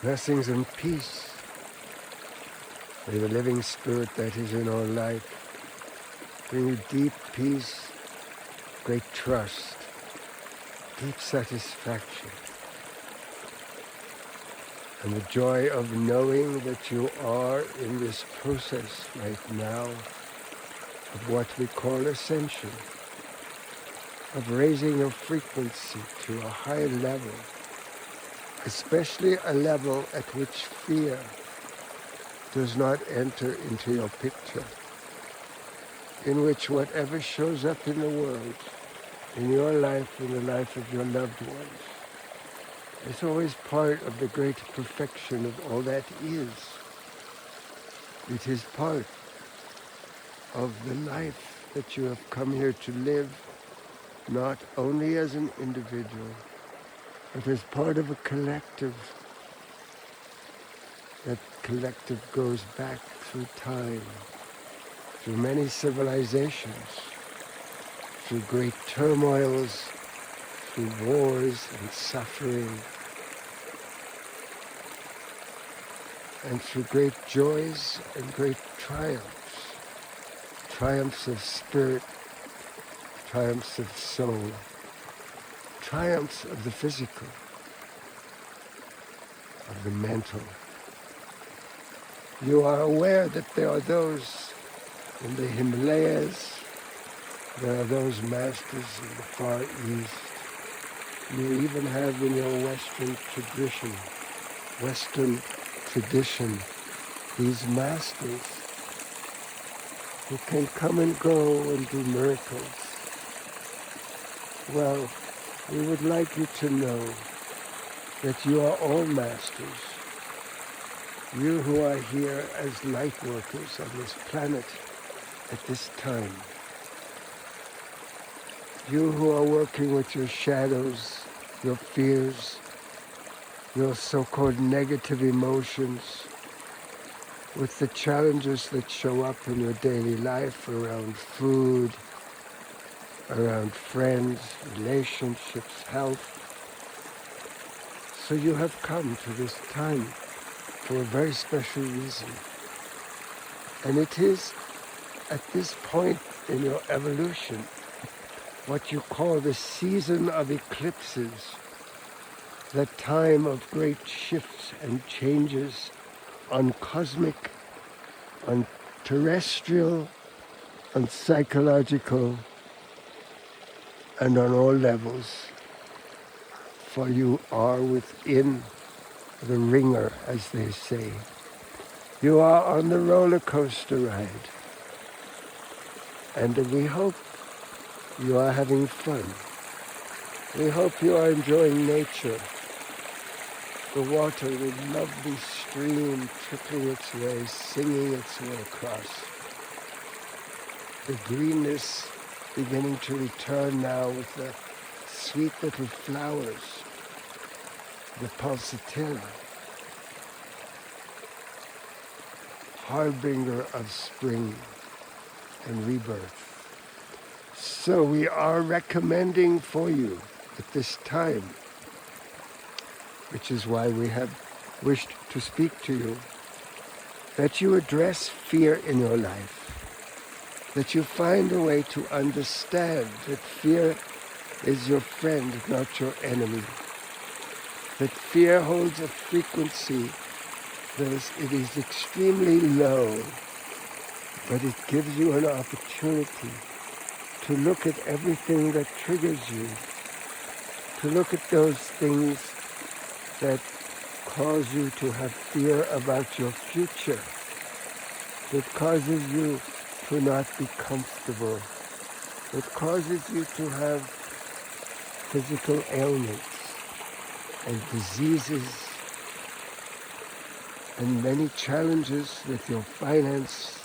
Blessings and peace. May the living spirit that is in our life bring you deep peace, great trust, deep satisfaction, and the joy of knowing that you are in this process right now of what we call ascension, of raising your frequency to a higher level, especially a level at which fear does not enter into your picture, in which whatever shows up in the world, in your life, in the life of your loved ones, is always part of the great perfection of all that is. It is part of the life that you have come here to live, not only as an individual, but as part of a collective. That collective goes back through time, through many civilizations, through great turmoils, through wars and suffering, and through great joys and great triumphs, triumphs of spirit, triumphs of soul, triumphs of the physical, of the mental. You are aware that there are those in the Himalayas, there are those masters in the Far East. You even have in your Western tradition, these masters who can come and go and do miracles. Well, we would like you to know that you are all masters. You who are here as light workers on this planet at this time. You who are working with your shadows, your fears, your so-called negative emotions, with the challenges that show up in your daily life around food, around friends, relationships, health. So you have come to this time for a very special reason. And it is at this point in your evolution, what you call the season of eclipses, the time of great shifts and changes on cosmic, on terrestrial, on psychological, and on all levels. For you are within the ringer, as they say. You are on the roller coaster ride. And we hope you are having fun. We hope you are enjoying nature. The water, the lovely stream trickling its way, singing its way across. The greenness beginning to return now with the sweet little flowers, the pulsatilla, harbinger of spring and rebirth. So we are recommending for you at this time, which is why we have wished to speak to you, that you address fear in your life, that you find a way to understand that fear is your friend, not your enemy, that fear holds a frequency that it is extremely low, but it gives you an opportunity to look at everything that triggers you, to look at those things that cause you to have fear about your future, that causes you to not be comfortable, that causes you to have physical ailments and diseases and many challenges with your finance,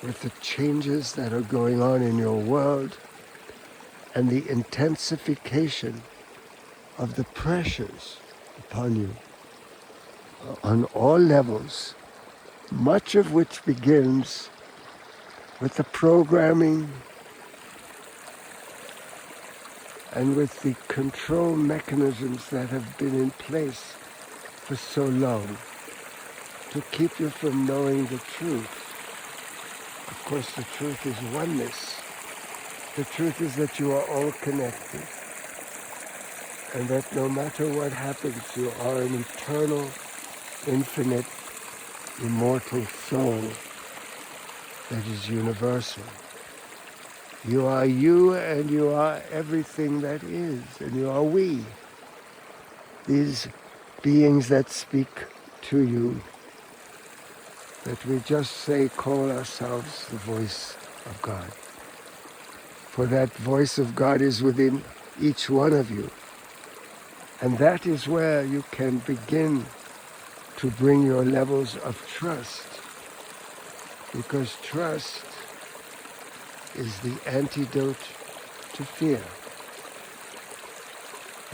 with the changes that are going on in your world, and the intensification of the pressures upon you on all levels, much of which begins with the programming and with the control mechanisms that have been in place for so long to keep you from knowing the truth. Of course, the truth is oneness. The truth is that you are all connected, and that no matter what happens, you are an eternal, infinite, immortal soul that is universal. You are you, and you are everything that is, and you are we. These beings that speak to you, that we just say, call ourselves the voice of God. For that voice of God is within each one of you. And that is where you can begin to bring your levels of trust. Because trust is the antidote to fear.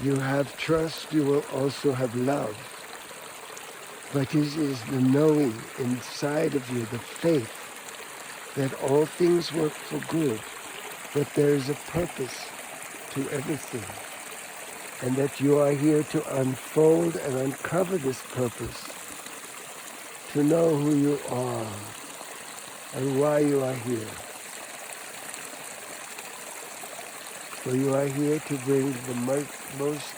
You have trust, you will also have love. But it is the knowing inside of you, the faith, that all things work for good, that there is a purpose to everything, and that you are here to unfold and uncover this purpose, to know who you are and why you are here. For you are here to bring the most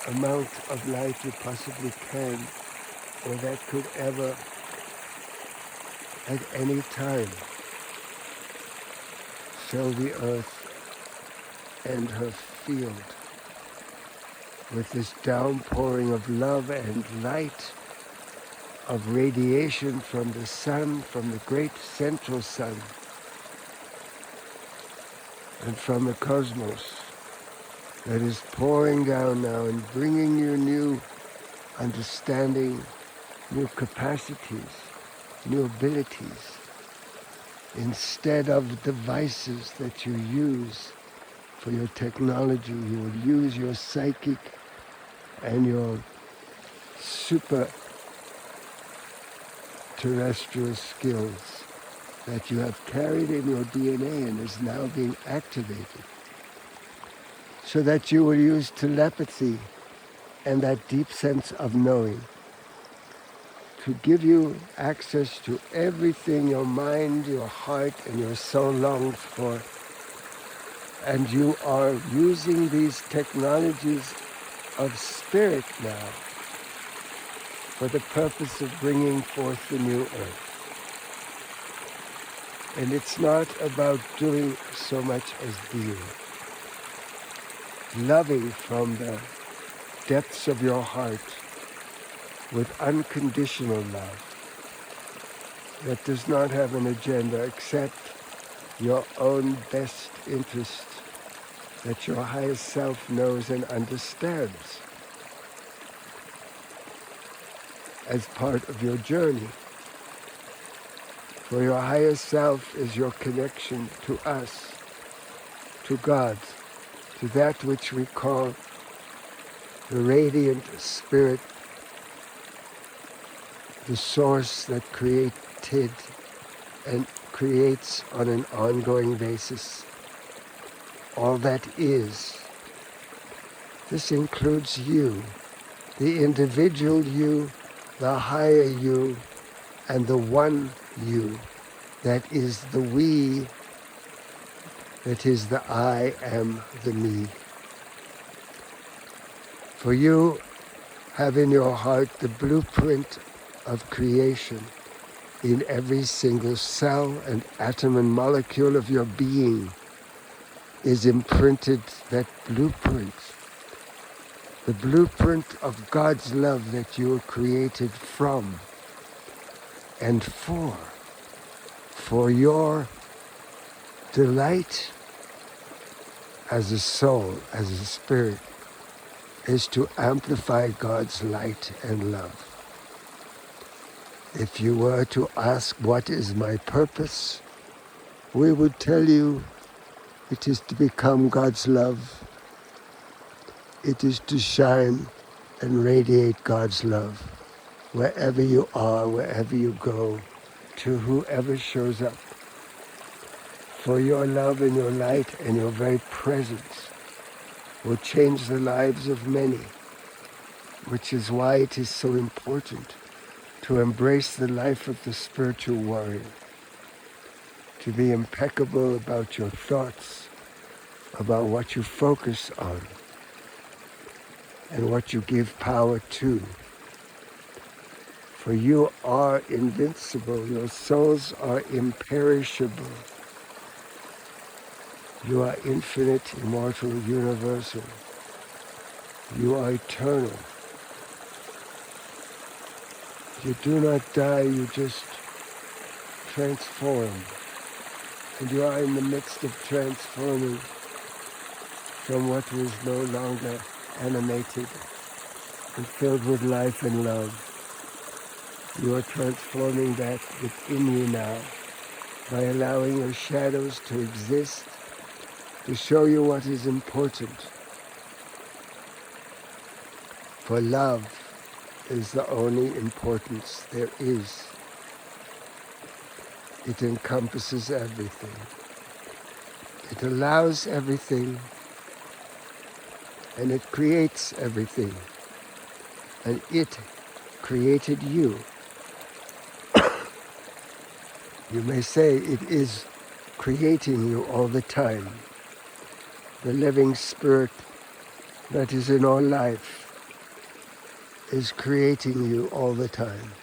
amount of light you possibly can, or that could ever, at any time, fill the earth and her field with this downpouring of love and light, of radiation from the sun, from the great central sun, and from the cosmos that is pouring down now and bringing you new understanding, new capacities, new abilities, instead of devices that you use for your technology. You will use your psychic and your super terrestrial skills that you have carried in your DNA and is now being activated, so that you will use telepathy and that deep sense of knowing to give you access to everything your mind, your heart, and your soul longs for. And you are using these technologies of spirit now for the purpose of bringing forth the new earth. And it's not about doing so much as being. Loving from the depths of your heart with unconditional love that does not have an agenda except your own best interest that your highest self knows and understands as part of your journey. For your higher self is your connection to us, to God, to that which we call the radiant spirit, the source that created and creates on an ongoing basis all that is. This includes you, the individual you, the higher you, and the one you, that is the we, that is the I am the me. For you have in your heart the blueprint of creation in every single cell and atom and molecule of your being is imprinted that blueprint, the blueprint of God's love that you were created from and for your delight as a soul, as a spirit, is to amplify God's light and love. If you were to ask, what is my purpose? We would tell you it is to become God's love. It is to shine and radiate God's love wherever you are, wherever you go, to whoever shows up. For your love and your light and your very presence will change the lives of many. which is why it is so important to embrace the life of the spiritual warrior, to be impeccable about your thoughts, about what you focus on, and what you give power to. For you are invincible, your souls are imperishable. You are infinite, immortal, universal. You are eternal. You do not die, you just transform. And you are in the midst of transforming from what was no longer animated and filled with life and love. You are transforming that within you now by allowing your shadows to exist, to show you what is important. For love is the only importance there is. It encompasses everything. It allows everything, and it creates everything. And it created you. You may say it is creating you all the time. The living spirit that is in all life is creating you all the time.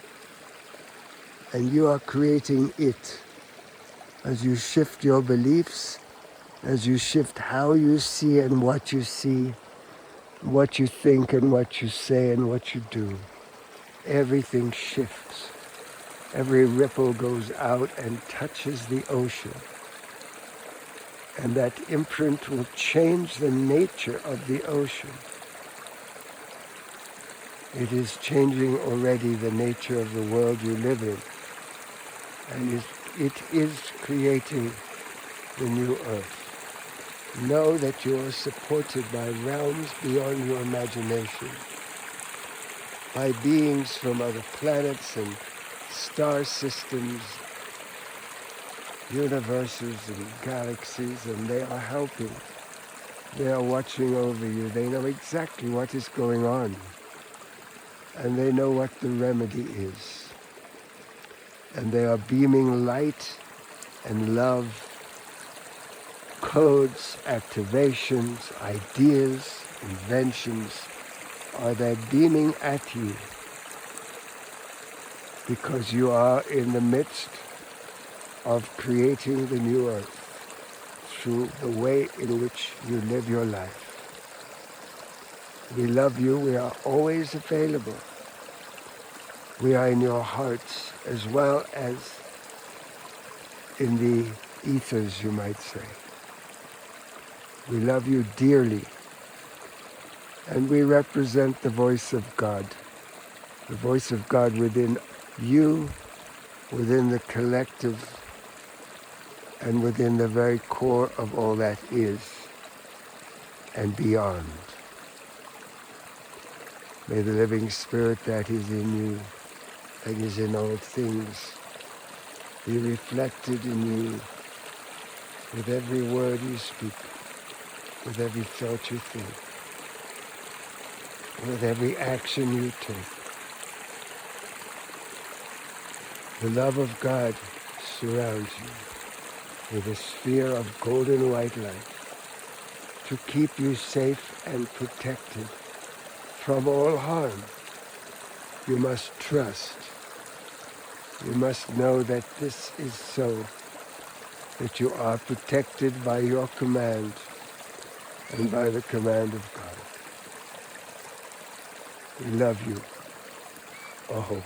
And you are creating it as you shift your beliefs, as you shift how you see and what you see, what you think and what you say and what you do. Everything shifts. Every ripple goes out and touches the ocean. And that imprint will change the nature of the ocean. It is changing already the nature of the world you live in. And it is creating the new earth. Know that you are supported by realms beyond your imagination, by beings from other planets and star systems, universes and galaxies, and they are helping. They are watching over you. They know exactly what is going on, and they know what the remedy is. And they are beaming light and love, codes, activations, ideas, inventions, are they beaming at you because you are in the midst of creating the new earth through the way in which you live your life. We love you. We are always available. We are in your hearts as well as in the ethers, you might say. We love you dearly. And we represent the voice of God within you, within the collective, and within the very core of all that is and beyond. May the living spirit that is in you and is in all things be reflected in you with every word you speak, with every thought you think, with every action you take. The love of God surrounds you with a sphere of golden white light to keep you safe and protected from all harm. You must trust. You must know that this is so, that you are protected by your command and by the command of God. We love you. Aho.